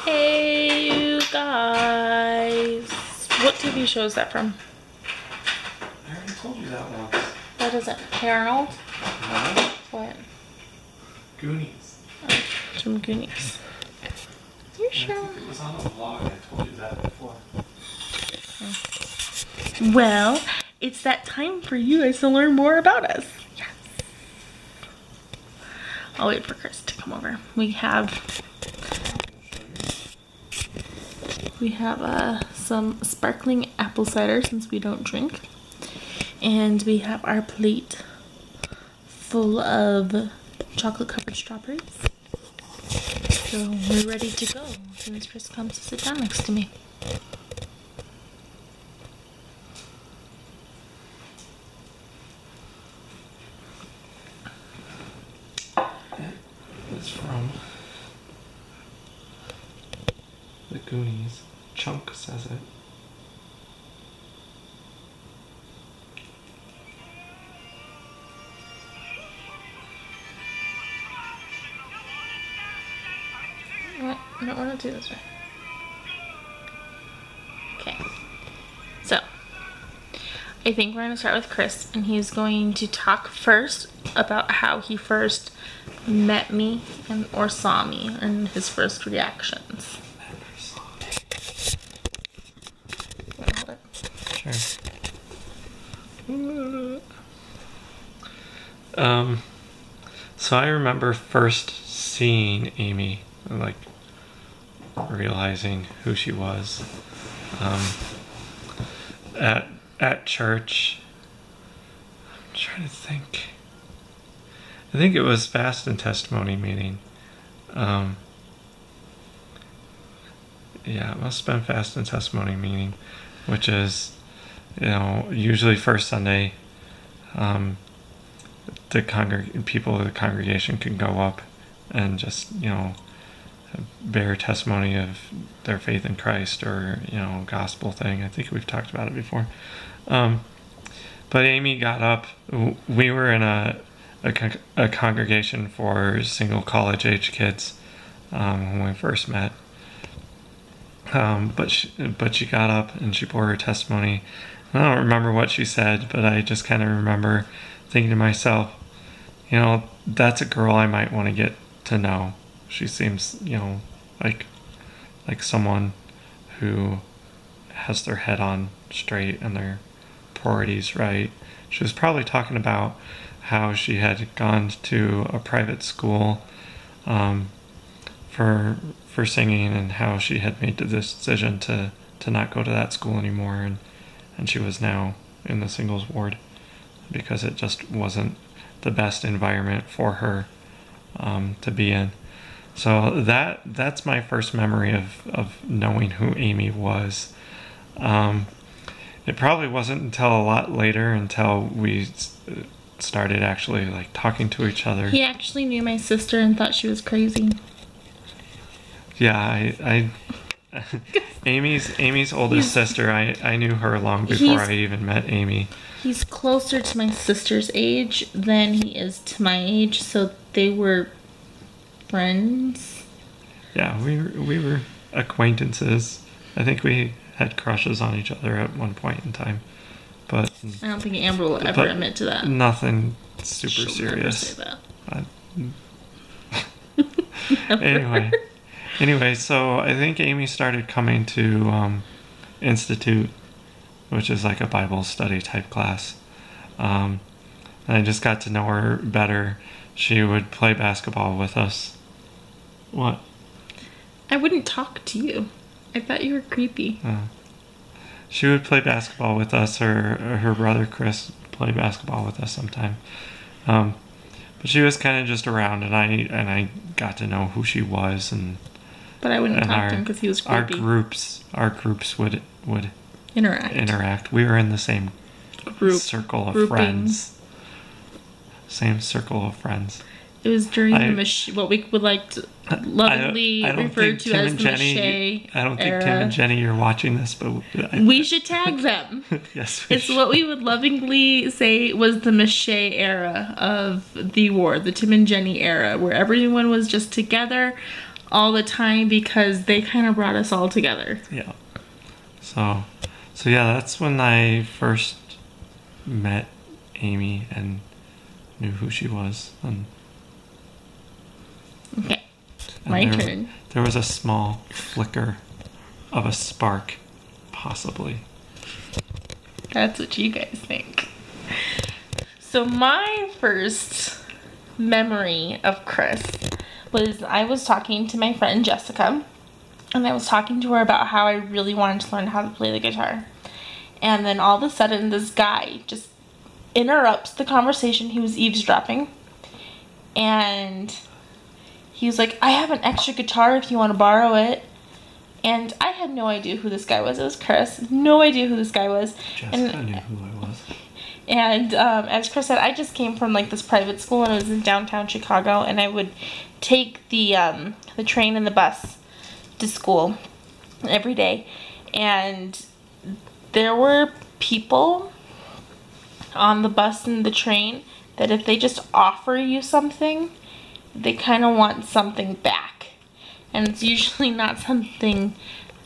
Hey, you guys. What TV show is that from? I already told you that once. What is it? Hey Arnold? No. What? Goonies. Oh, some Goonies. You sure? I think it was on a vlog. I told you that before. Well, it's that time for you guys to learn more about us. Yes. I'll wait for Chris to come over. We have some sparkling apple cider since we don't drink. And we have our plate full of chocolate covered strawberries. So we're ready to go as soon as Chris comes to sit down next to me. It's from the Goonies. Chunk says it. What? No, we're not doing this way. Okay. So, I think we're going to start with Chris, and he's going to talk first about how he first met me or saw me and his first reactions. Wanna hold it? Sure. So I remember first seeing Amy, like realizing who she was, at church. I'm trying to think. I think it was Fast and Testimony meeting. Yeah, it must have been Fast and Testimony meeting, which is, usually first Sunday, people of the congregation can go up and just, bear testimony of their faith in Christ or, gospel thing. I think we've talked about it before. But Amy got up. We were in a congregation for single college-age kids when we first met. But she got up and she bore her testimony. I don't remember what she said, but I just kind of remember thinking to myself, that's a girl I might want to get to know. She seems, like someone who has their head on straight and their priorities right. She was probably talking about how she had gone to a private school for singing, and how she had made the decision to not go to that school anymore, and she was now in the singles ward because it just wasn't the best environment for her to be in. So that's my first memory of knowing who Amy was. It probably wasn't until a lot later, until we started actually talking to each other. He actually knew my sister and thought she was crazy. Yeah, I Amy's oldest sister. I knew her long before I even met Amy. He's closer to my sister's age than he is to my age, so they were friends. Yeah, we were acquaintances. I think we had crushes on each other at one point in time, but I don't think Amber will ever admit to that. Nothing super serious. Never say that. Anyway, so I think Amy started coming to Institute, which is like a Bible study type class. And I just got to know her better. She would play basketball with us. What? I wouldn't talk to you. I thought you were creepy. She would play basketball with us, or her brother Chris played basketball with us sometime. But she was kind of just around, and I got to know who she was, But I wouldn't talk to him because he was creepy. Our groups would interact. We were in the same circle of friends. Same circle of friends. It was during what we would like to lovingly refer to as the Mache I don't think Tim and Jenny are watching this, but we should tag them. Yes, it's what we would lovingly say was the Mache era of the war, the Tim and Jenny era, where everyone was just together all the time because they kind of brought us all together. Yeah. So yeah, that's when I first met Amy and knew who she was. Okay, my turn. There was a small flicker of a spark, possibly. That's what you guys think. So my first memory of Chris was I was talking to my friend Jessica, and I was talking to her about how I really wanted to learn how to play the guitar. And then all of a sudden, this guy just interrupts the conversation. He was eavesdropping, and he was like, I have an extra guitar if you want to borrow it. And I had no idea who this guy was. It was Chris. No idea who this guy was. Jessica knew who I was. And as Chris said, I just came from like this private school, and it was in downtown Chicago, and I would take the train and the bus to school every day. And there were people on the bus and the train that if they just offer you something, they kind of want something back. And it's usually not something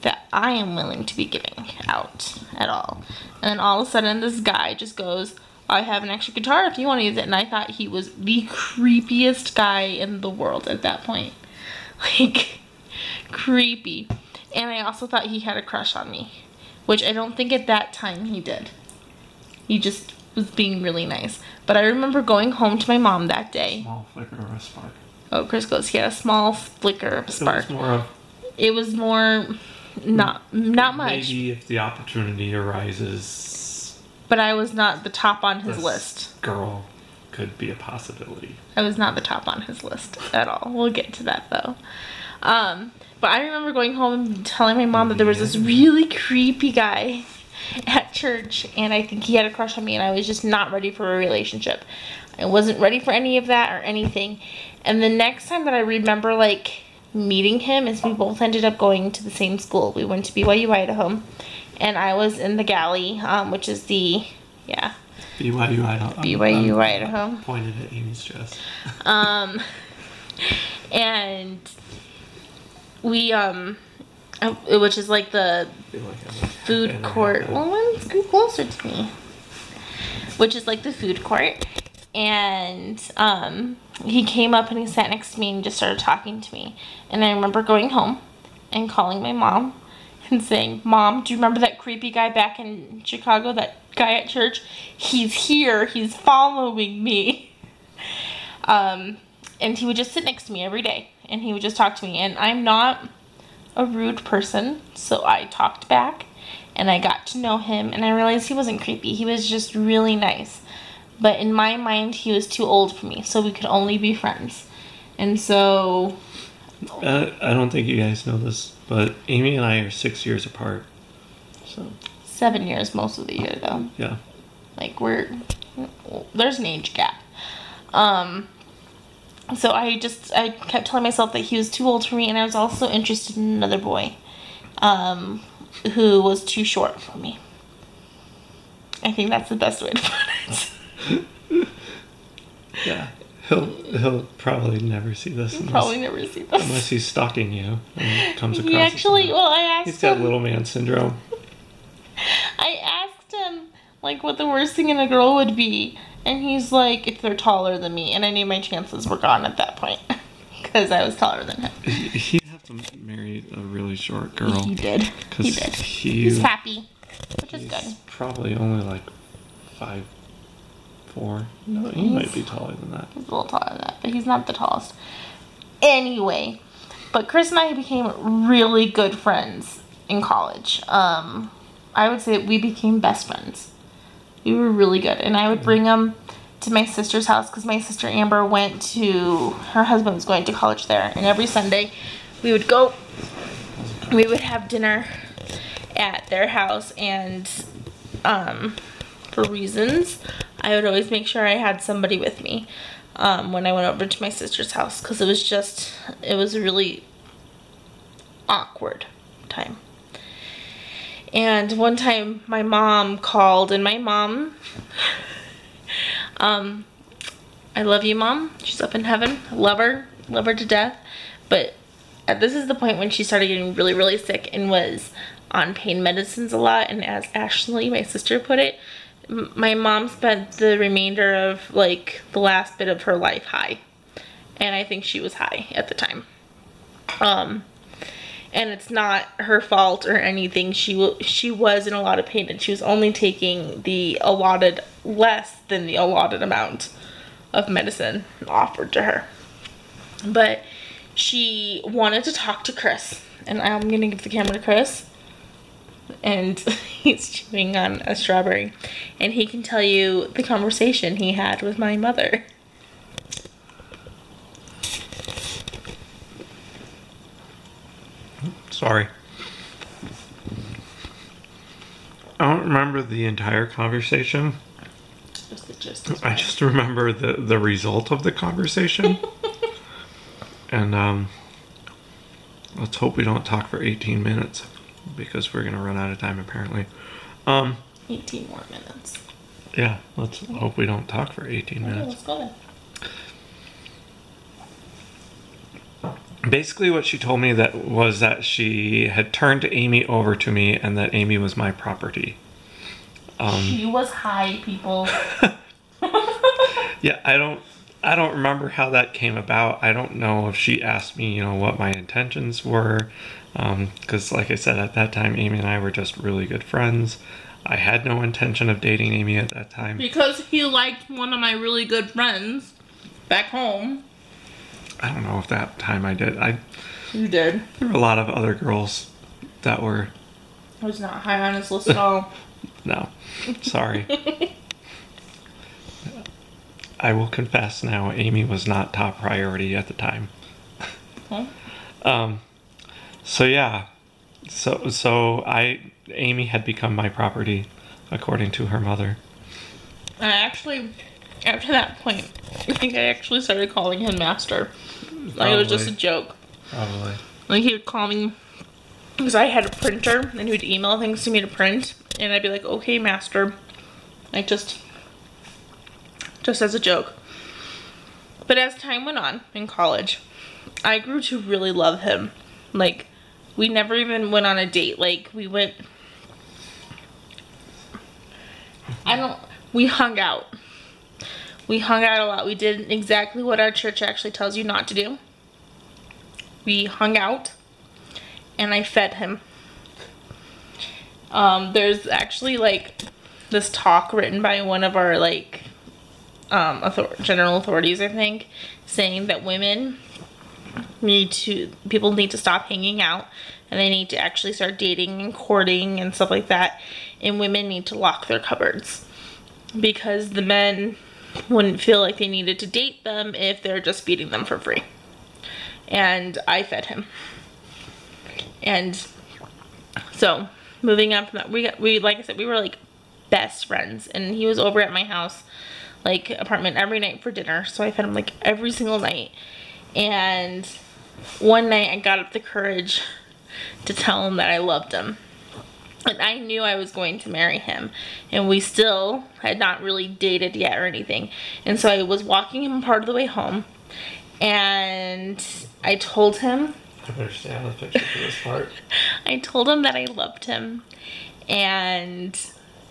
that I am willing to be giving out at all. And then all of a sudden this guy just goes, I have an extra guitar if you want to use it. And I thought he was the creepiest guy in the world at that point. Like, creepy. And I also thought he had a crush on me, which I don't think at that time he did. He just was being really nice. But I remember going home to my mom that day. Small flicker of a spark. Oh, Chris goes, he had a small flicker of a spark. It was more not much. Maybe if the opportunity arises. But I was not the top on his list. Girl could be a possibility. I was not the top on his list at all. We'll get to that though. But I remember going home and telling my mom that there was this really creepy guy at church, and I think he had a crush on me, and I was just not ready for a relationship. I wasn't ready for any of that or anything. And the next time that I remember like meeting him is we both ended up going to the same school. We went to BYU Idaho, and I was in the galley, which is BYU Idaho. BYU Idaho. Pointed at Amy's dress. And we which is like the food court. Well, scoot closer to me. Which is like the food court. And he came up and he sat next to me and just started talking to me. And I remember going home and calling my mom and saying, Mom, do you remember that creepy guy back in Chicago, that guy at church? He's here. He's following me. And he would just sit next to me every day, and he would just talk to me. And I'm not a rude person, so I talked back, and I got to know him, and I realized he wasn't creepy. He was just really nice. But in my mind, he was too old for me, so we could only be friends. And so... I don't think you guys know this, but Amy and I are 6 years apart. So 7 years most of the year, though. Yeah. Like, there's an age gap. So I kept telling myself that he was too old for me, and I was also interested in another boy. who was too short for me. I think that's the best way to put it. Yeah. He'll probably never see this. Unless he's stalking you and comes across. He actually, well, I asked him. He's got little man syndrome. I asked him, like, what the worst thing in a girl would be. And he's like, if they're taller than me. And I knew my chances were gone at that point. Because I was taller than him. He'd have to marry a really short girl. He did. He did. He's happy. Which is good. Probably only like 5'4". No, he might be taller than that. He's a little taller than that, but he's not the tallest. Anyway, but Chris and I became really good friends in college. I would say that we became best friends. We were really good, and I would bring him to my sister's house because my sister Amber went to, her husband was going to college there, and every Sunday we would go, we would have dinner at their house, and for reasons, I would always make sure I had somebody with me when I went over to my sister's house, because it was a really awkward time. And one time my mom called, and my mom, I love you, Mom. She's up in heaven. I love her to death. But this is the point when she started getting really, really sick and was on pain medicines a lot. And as Ashley, my sister, put it, my mom spent the remainder of, like, the last bit of her life high. And I think she was high at the time. And it's not her fault or anything. She was in a lot of pain, and she was only taking less than the allotted amount of medicine offered to her. But she wanted to talk to Chris, and I'm gonna give the camera to Chris, and he's chewing on a strawberry, and he can tell you the conversation he had with my mother. Sorry. I don't remember the entire conversation. Just the gist. I just remember the result of the conversation. And let's hope we don't talk for 18 minutes, because we're gonna run out of time apparently. 18 more minutes. Yeah, let's hope we don't talk for 18 minutes. Let's go then. Basically what she told me was that she had turned Amy over to me and that Amy was my property. She was high, people. Yeah, I don't remember how that came about. I don't know if she asked me, what my intentions were. Because like I said, at that time, Amy and I were just really good friends. I had no intention of dating Amy at that time. Because he liked one of my really good friends back home. I don't know if that time I did. You did. There were a lot of other girls that were... I was not high on his list at all. No. Sorry. I will confess now, Amy was not top priority at the time. Huh? So yeah. Amy had become my property, according to her mother. I actually, after that point, I think I actually started calling him Master. Like, it was just a joke. Probably. Like, he would call me, because I had a printer, and he would email things to me to print, and I'd be like, okay, Master. Like, just as a joke. But as time went on in college, I grew to really love him. Like, we never even went on a date. Like, we hung out. We hung out a lot. We did exactly what our church actually tells you not to do. We hung out, and I fed him. There's actually, like, this talk written by one of our, like, general authorities, I think, saying that people need to stop hanging out, and they need to actually start dating and courting and stuff like that, and women need to lock their cupboards, because the men wouldn't feel like they needed to date them if they're just feeding them for free. And I fed him. And so, moving up from that, we like I said, we were like best friends, and he was over at my house, like, apartment every night for dinner, so I fed him like every single night. And one night I got up the courage to tell him that I loved him. And I knew I was going to marry him, and we still had not really dated yet or anything. And so I was walking him part of the way home, and I told him, I better stay out of the picture for this part. I told him that I loved him, and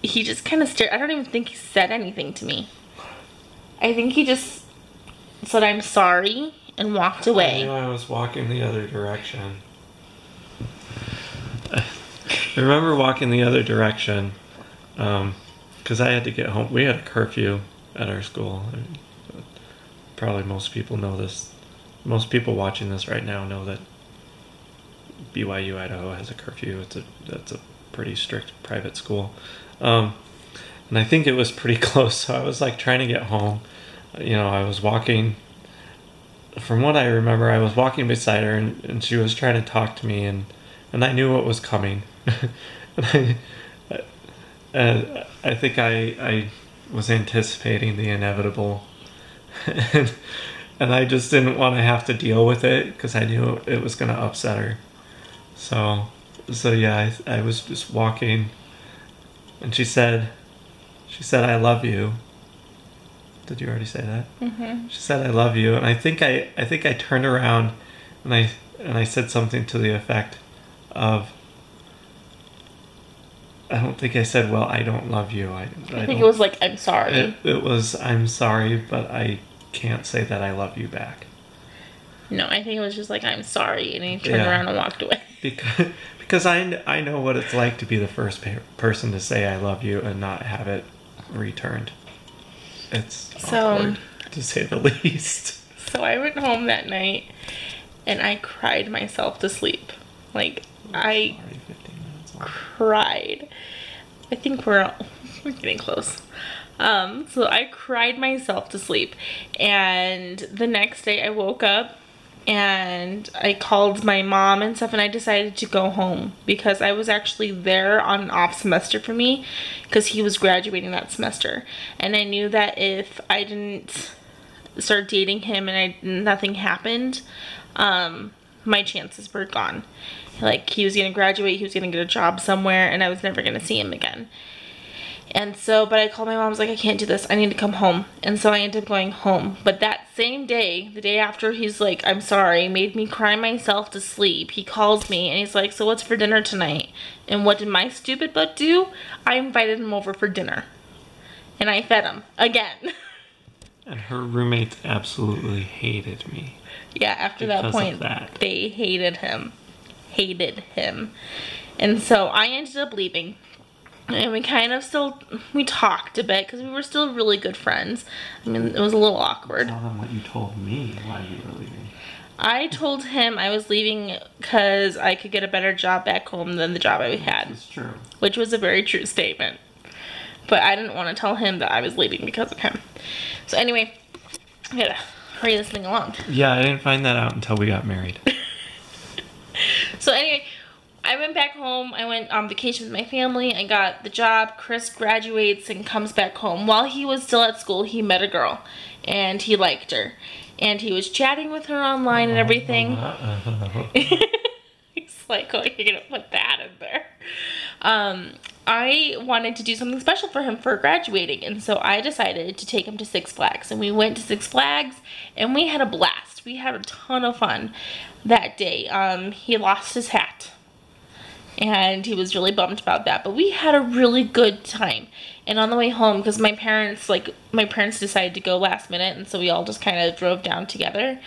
he just kind of stared. I don't even think he said anything to me. I think he just said, "I'm sorry," and walked away. I knew I was walking the other direction. I remember walking the other direction because I had to get home. We had a curfew at our school. Probably most people know this. Most people watching this right now know that BYU Idaho has a curfew. That's a pretty strict private school, and I think it was pretty close. So I was like trying to get home. You know, I was walking. From what I remember, I was walking beside her, and she was trying to talk to me, and I knew what was coming. And I think I was anticipating the inevitable, and I just didn't want to have to deal with it because I knew it was going to upset her. So yeah, I was just walking, and she said, "I love you." Did you already say that? Mm-hmm. She said, "I love you," and I think I turned around, and I said something to the effect of, I don't think I said, "Well, I don't love you." I think it was like, "I'm sorry." It was, "I'm sorry, but I can't say that I love you back." No, I think it was just like, "I'm sorry," and he turned around and walked away. Because I know what it's like to be the first person to say "I love you" and not have it returned. It's awkward, to say the least. So I went home that night, and I cried myself to sleep. Like, I cried. I think we're getting close. So I cried myself to sleep, and the next day I woke up and I called my mom and stuff, and I decided to go home because I was actually there on an off semester for me because he was graduating that semester, and I knew that if I didn't start dating him and nothing happened, my chances were gone. Like, he was gonna graduate, he was gonna get a job somewhere, and I was never gonna see him again. And so, but I called my mom, I was like, "I can't do this, I need to come home." And so I ended up going home. But that same day, the day after he's like, "I'm sorry," made me cry myself to sleep. He calls me and he's like, "So what's for dinner tonight?" And what did my stupid butt do? I invited him over for dinner. And I fed him again. And her roommates absolutely hated me. Yeah, after that point, they hated him. Hated him. And so I ended up leaving. And we kind of we talked a bit because we were still really good friends. I mean, it was a little awkward. Tell them what you told me while you were leaving. I told him I was leaving because I could get a better job back home than the job I had. That's true. Which was a very true statement. But I didn't want to tell him that I was leaving because of him. So anyway, I gotta hurry this thing along. Yeah, I didn't find that out until we got married. So anyway, I went back home. I went on vacation with my family. I got the job. Chris graduates and comes back home. While he was still at school, he met a girl, and he liked her. And he was chatting with her online and everything. He's like, "Oh, you're gonna put that in there." I wanted to do something special for him for graduating, and so I decided to take him to Six Flags. And we went to Six Flags, and we had a blast. We had a ton of fun that day. He lost his hat, and he was really bummed about that, but we had a really good time. And on the way home, because my parents decided to go last minute, and so we all just kind of drove down together.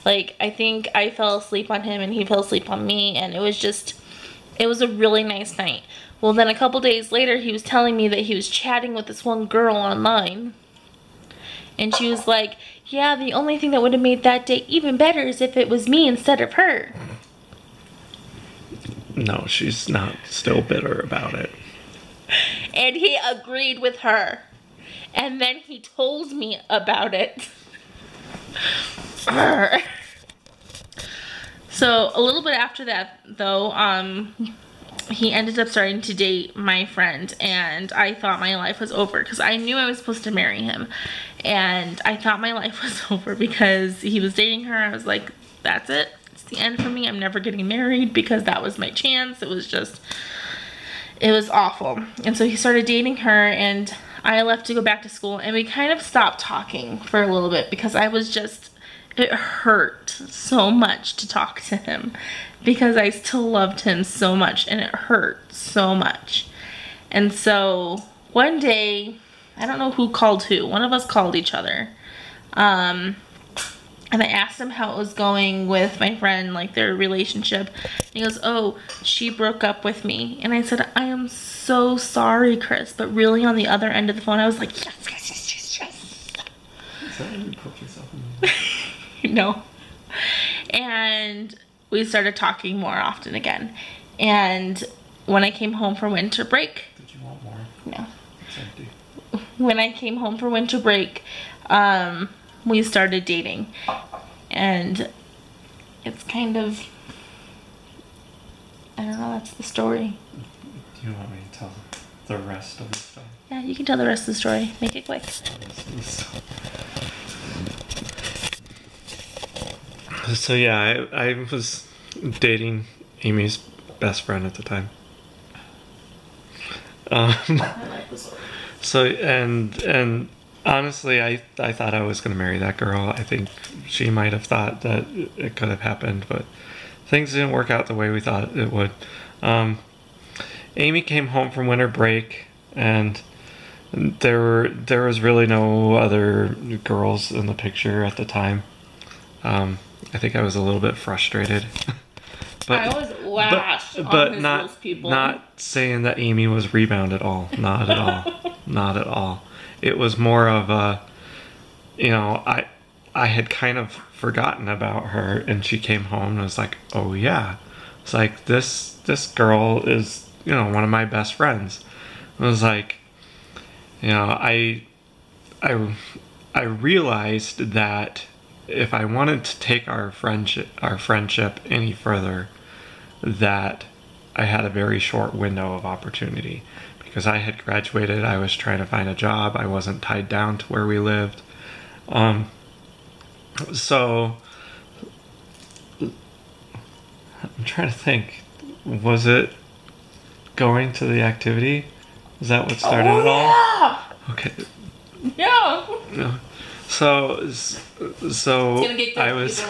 Like, I think I fell asleep on him and he fell asleep on me, and it was a really nice night. Well, then a couple days later, he was telling me that he was chatting with this one girl online, and she was like, "Yeah, the only thing that would have made that day even better is if it was me instead of her." No, she's not still bitter about it. And he agreed with her. And then he told me about it. So a little bit after that, though, he ended up starting to date my friend, and I thought my life was over because I knew I was supposed to marry him. And I thought my life was over because he was dating her. I was like, that's it. It's the end for me. I'm never getting married because that was my chance. It was awful. And so he started dating her, and I left to go back to school, and we kind of stopped talking for a little bit because it hurt so much to talk to him because I still loved him so much, and it hurt so much. And so one day, I don't know who called who. One of us called each other. And I asked him how it was going with my friend, like their relationship. And he goes, oh, she broke up with me. And I said, I am so sorry, Chris. But really on the other end of the phone, I was like, yes, yes, yes, yes, yes. Is that when you poke yourself in the No. And we started talking more often again. And when I came home for winter break. Did you want more? No. It's empty. When I came home for winter break, we started dating, and it's kind of, I don't know, that's the story. Do you want me to tell the rest of the story? Yeah, you can tell the rest of the story. Make it quick. So yeah, I was dating Amy's best friend at the time. I like the story. So and honestly, I thought I was going to marry that girl. I think she might have thought that it could have happened, but things didn't work out the way we thought it would. Amy came home from winter break, and there was really no other girls in the picture at the time. I think I was a little bit frustrated. I was lashed on his those people. Not saying that Amy was rebound at all. Not at all. Not at all. It was more of a, I had kind of forgotten about her, and she came home and I was like, oh yeah. It's like, this girl is, one of my best friends. I was like, I realized that if I wanted to take our friendship any further, that I had a very short window of opportunity. Because I had graduated, I was trying to find a job, I wasn't tied down to where we lived. So, I'm trying to think, was it going to the activity? Is that what started it all? Yeah! Okay. Yeah! No. So I was...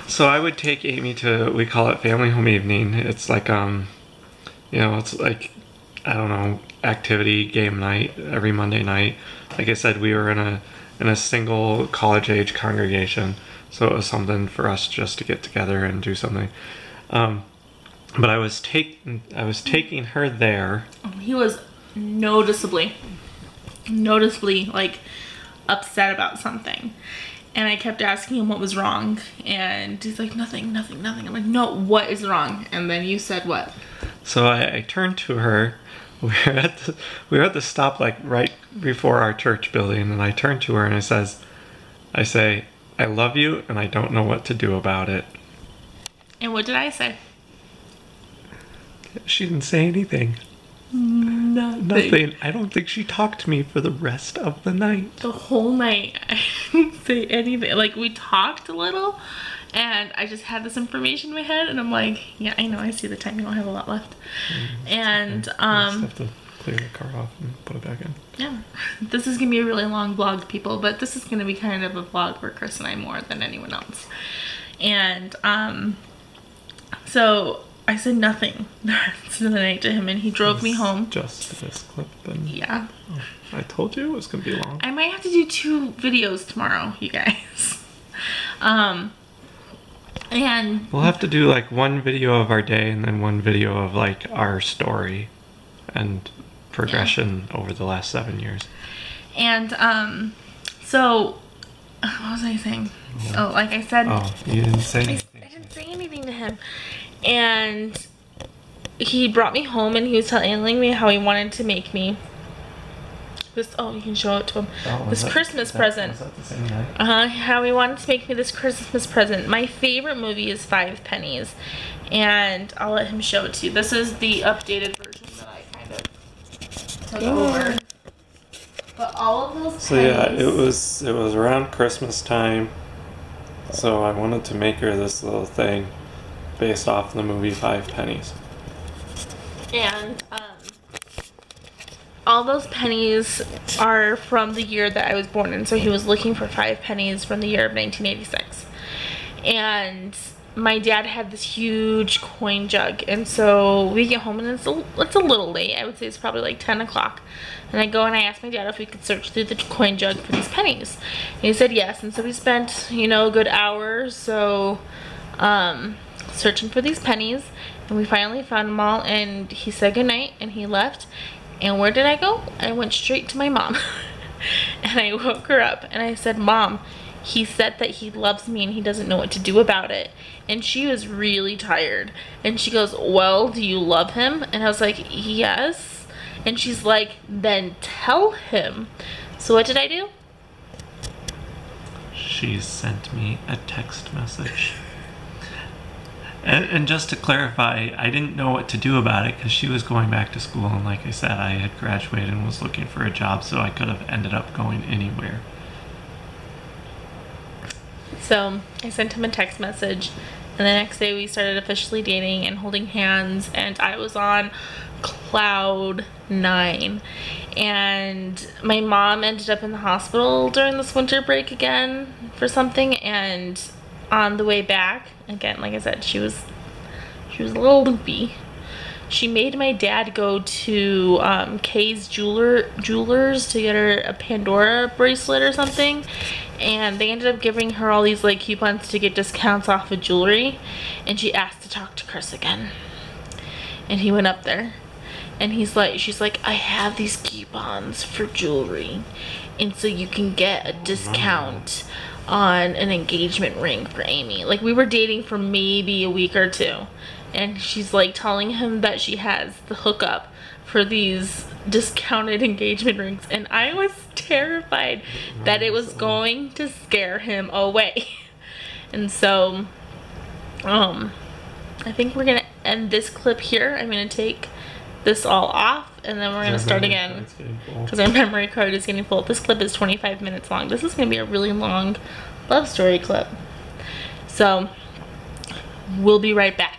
So I would take Amy to, we call it family home evening. It's like, it's like, I don't know, activity game night every Monday night. Like I said, we were in a single college age congregation, so it was something for us just to get together and do something. But I was taking her there. He was noticeably like upset about something. And I kept asking him what was wrong, and he's like, nothing. I'm like, no, what is wrong? And then you said what? So I turned to her. We were at the stop, like right before our church building, and I turned to her and I say, I love you, and I don't know what to do about it. And what did I say? She didn't say anything. Nothing. I don't think she talked to me for the rest of the night. The whole night, I didn't say anything. Like, we talked a little, and I just had this information in my head, and I'm like, yeah, I know, I see the time, you don't have a lot left. And, I just have to clear the car off and put it back in. Yeah. This is gonna be a really long vlog, people, but this is gonna be kind of a vlog for Chris and I more than anyone else. And, so I said nothing the rest of the night to him, and he drove me home. Just this clip, and yeah. Oh, I told you it was gonna be long. I might have to do 2 videos tomorrow, you guys. And we'll have to do like 1 video of our day and then 1 video of like our story and progression over the last 7 years. And so what was I saying? Oh, like I said, you didn't say anything. I didn't say anything to him. And he brought me home, and he was telling me how he wanted to make me this, you can show it to him. This Christmas present. Was that the same night? How he wanted to make me this Christmas present. My favorite movie is 5 Pennies, and I'll let him show it to you. This is the updated version that I kind of took over. But all of those pennies. So yeah, it was around Christmas time. So I wanted to make her this little thing based off the movie Five Pennies. And all those pennies are from the year that I was born in. So he was looking for 5 pennies from the year of 1986. And my dad had this huge coin jug, and so we get home and it's a little late. I would say it's probably like 10 o'clock. And I go and I asked my dad if we could search through the coin jug for these pennies. And he said yes. And so we spent, you know, a good hour or so searching for these pennies. And we finally found them all, and he said goodnight and he left. And where did I go? I went straight to my mom. And I woke her up and I said, Mom, he said that he loves me and he doesn't know what to do about it. And she was really tired. And she goes, well, do you love him? And I was like, yes. And she's like, then tell him. So what did I do? She sent me a text message. And just to clarify, I didn't know what to do about it because she was going back to school, and like I said, I had graduated and was looking for a job, so I could have ended up going anywhere. So I sent him a text message, and the next day we started officially dating and holding hands, and I was on cloud 9. And my mom ended up in the hospital during this winter break again for something, and on the way back, again, like I said, she was a little loopy. She made my dad go to Kay's Jewelers to get her a Pandora bracelet or something, and they ended up giving her all these like coupons to get discounts off of jewelry, and she asked to talk to Chris again. And he went up there, and she's like, I have these coupons for jewelry, and so you can get a discount on an engagement ring for Amy. Like, we were dating for maybe a week or two, and she's like telling him that she has the hookup for these discounted engagement rings, and I was terrified that it was going to scare him away. And so I think we're gonna end this clip here. I'm gonna take this all off, and then we're gonna start again because our memory card is getting full. This clip is 25 minutes long. This is gonna be a really long love story clip. So we'll be right back.